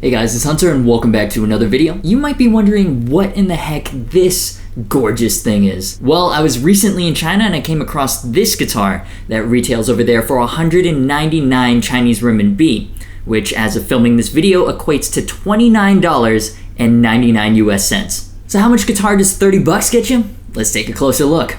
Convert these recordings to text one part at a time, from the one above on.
Hey guys, it's Hunter and welcome back to another video. You might be wondering what in the heck this gorgeous thing is. Well, I was recently in China and I came across this guitar that retails over there for 199 Chinese renminbi, which as of filming this video equates to $29.99 US cents. So how much guitar does 30 bucks get you? Let's take a closer look.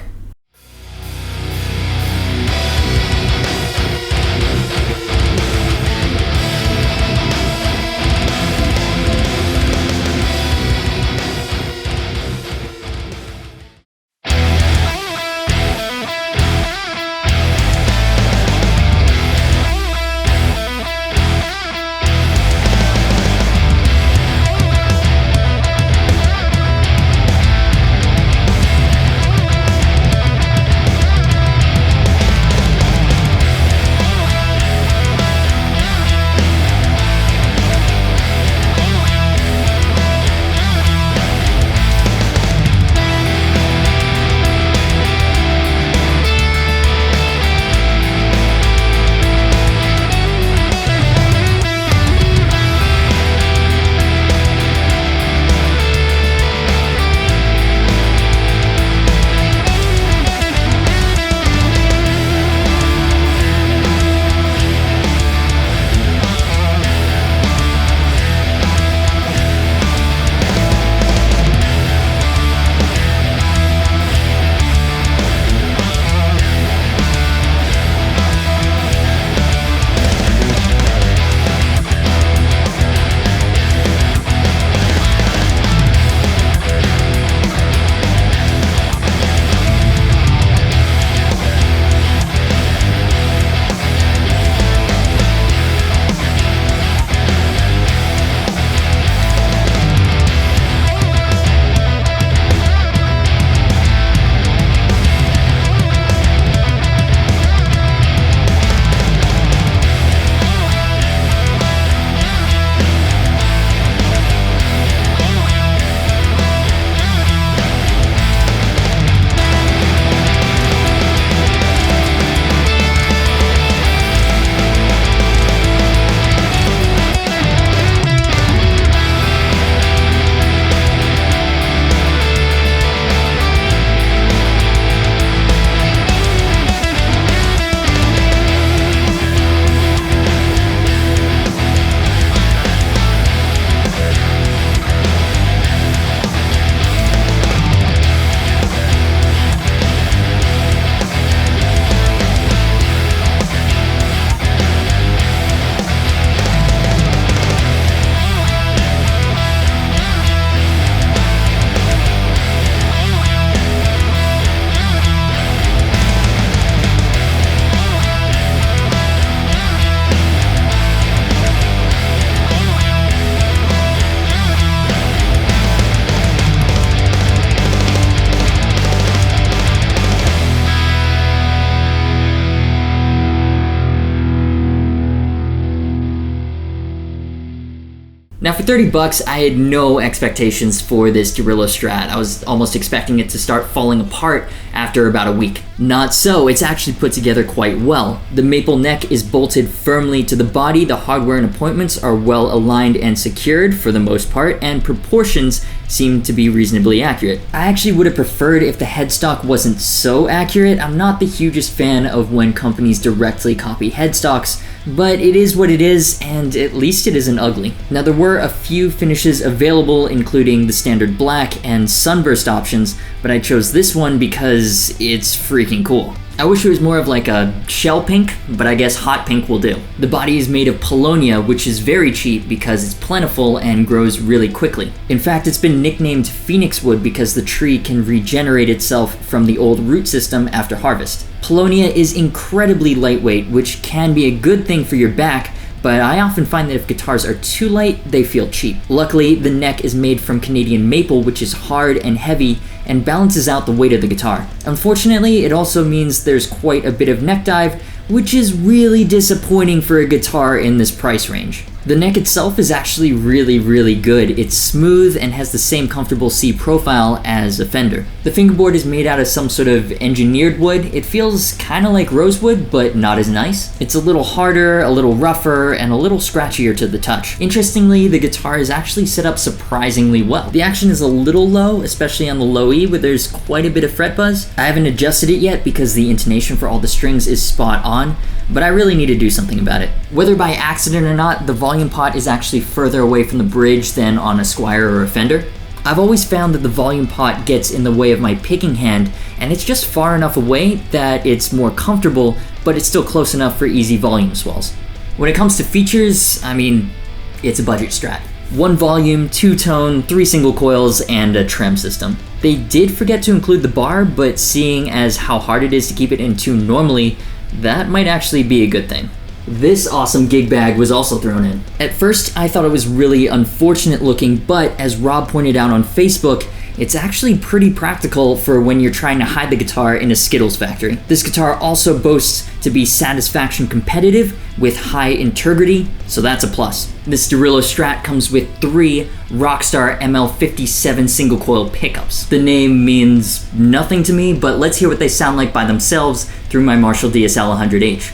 Now for 30 bucks, I had no expectations for this Derulo Strat. I was almost expecting it to start falling apart after about a week. Not so, it's actually put together quite well. The maple neck is bolted firmly to the body, the hardware and appointments are well aligned and secured for the most part, and proportions seem to be reasonably accurate. I actually would have preferred if the headstock wasn't so accurate. I'm not the hugest fan of when companies directly copy headstocks, but it is what it is, and at least it isn't ugly. Now there were a few finishes available, including the standard black and sunburst options, but I chose this one because it's freaking cool. I wish it was more of like a shell pink, but I guess hot pink will do. The body is made of paulownia, which is very cheap because it's plentiful and grows really quickly. In fact, it's been nicknamed phoenix wood because the tree can regenerate itself from the old root system after harvest. Paulownia is incredibly lightweight, which can be a good thing for your back, but I often find that if guitars are too light, they feel cheap. Luckily, the neck is made from Canadian maple, which is hard and heavy and balances out the weight of the guitar. Unfortunately, it also means there's quite a bit of neck dive, which is really disappointing for a guitar in this price range. The neck itself is actually really good. It's smooth and has the same comfortable C profile as a Fender. The fingerboard is made out of some sort of engineered wood. It feels kind of like rosewood, but not as nice. It's a little harder, a little rougher, and a little scratchier to the touch. Interestingly, the guitar is actually set up surprisingly well. The action is a little low, especially on the low E, where there's quite a bit of fret buzz. I haven't adjusted it yet because the intonation for all the strings is spot on, but I really need to do something about it. Whether by accident or not, the volume pot is actually further away from the bridge than on a Squier or a Fender. I've always found that the volume pot gets in the way of my picking hand, and it's just far enough away that it's more comfortable, but it's still close enough for easy volume swells. When it comes to features, I mean, it's a budget Strat. 1 volume, 2 tone, 3 single coils, and a trem system. They did forget to include the bar, but seeing as how hard it is to keep it in tune normally, that might actually be a good thing. This awesome gig bag was also thrown in. At first, I thought it was really unfortunate looking, but as Rob pointed out on Facebook, it's actually pretty practical for when you're trying to hide the guitar in a Skittles factory. This guitar also boasts to be Satisfaction competitive with high integrity, so that's a plus. This Derulo Strat comes with 3 Rockstar ML57 single coil pickups. The name means nothing to me, but let's hear what they sound like by themselves through my Marshall DSL 100H.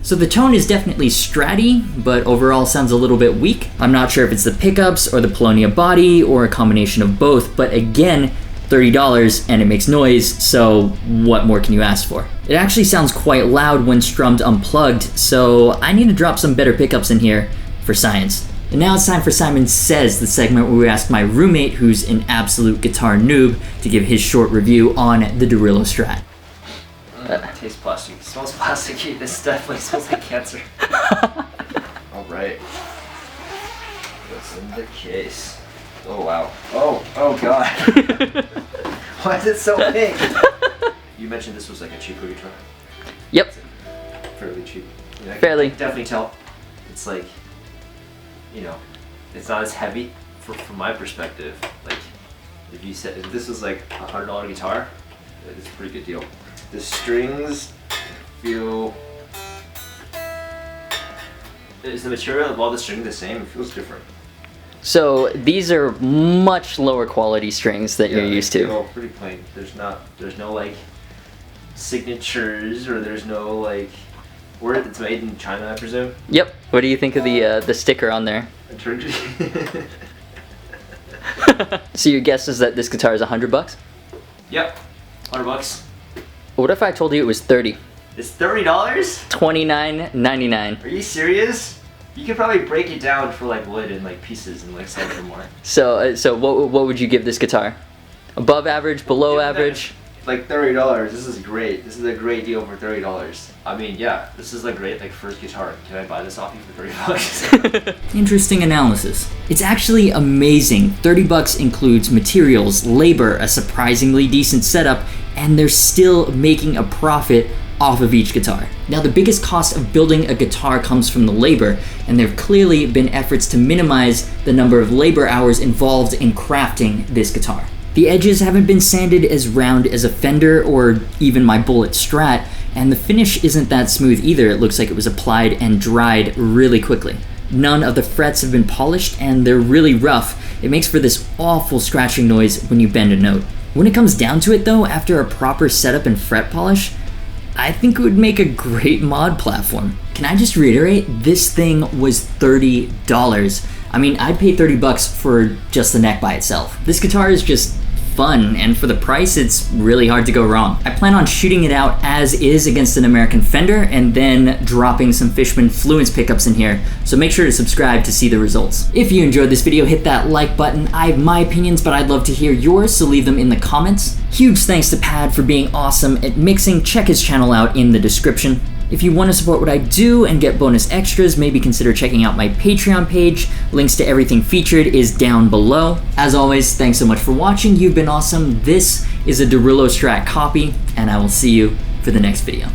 So the tone is definitely stratty, but overall sounds a little bit weak. I'm not sure if it's the pickups or the Polonia body or a combination of both, but again, $30 and it makes noise, so what more can you ask for? It actually sounds quite loud when strummed unplugged, so I need to drop some better pickups in here for science. And now it's time for Simon Says, the segment where we ask my roommate, who's an absolute guitar noob, to give his short review on the Derulo Strat. Tastes plastic. It smells plasticky. This definitely smells like cancer. Alright. What's in the case? Oh wow. Oh god. Why is it so big? You mentioned this was like a cheaper guitar. Yep. Fairly cheap. Yeah, I Fairly. can definitely tell. It's like, you know, it's not as heavy from my perspective. Like, if you said if this was like a $100 guitar, it's a pretty good deal. The strings feel. Is the material of all the strings the same? It feels different. So these are much lower quality strings that you're used to. Feel pretty plain. There's no like signatures, or there's no like word that's made in China, I presume. Yep. What do you think of the sticker on there? So your guess is that this guitar is $100? Yep, $100. What if I told you it was 30? It's $30? $29.99. Are you serious? You could probably break it down for like wood and like pieces and like sell it for more. So what would you give this guitar? Above average, below average? Like $30. This is great. This is a great deal for $30. I mean, yeah, this is a great like first guitar. Can I buy this off you for $30? Interesting analysis. It's actually amazing. $30 includes materials, labor, a surprisingly decent setup, and they're still making a profit off of each guitar. Now, the biggest cost of building a guitar comes from the labor, and there have clearly been efforts to minimize the number of labor hours involved in crafting this guitar. The edges haven't been sanded as round as a Fender or even my Bullet Strat, and the finish isn't that smooth either. It looks like it was applied and dried really quickly. None of the frets have been polished, and they're really rough. It makes for this awful scratching noise when you bend a note. When it comes down to it though, after a proper setup and fret polish, I think it would make a great mod platform. Can I just reiterate, this thing was $30. I mean, I'd pay $30 for just the neck by itself. This guitar is just fun, and for the price, it's really hard to go wrong. I plan on shooting it out as is against an American Fender and then dropping some Fishman Fluence pickups in here, so make sure to subscribe to see the results. If you enjoyed this video, hit that like button. I have my opinions, but I'd love to hear yours, so leave them in the comments. Huge thanks to Pad for being awesome at mixing. Check his channel out in the description. If you want to support what I do and get bonus extras, maybe consider checking out my Patreon page. Links to everything featured is down below. As always, thanks so much for watching. You've been awesome. This is a Derulo Strat copy, and I will see you for the next video.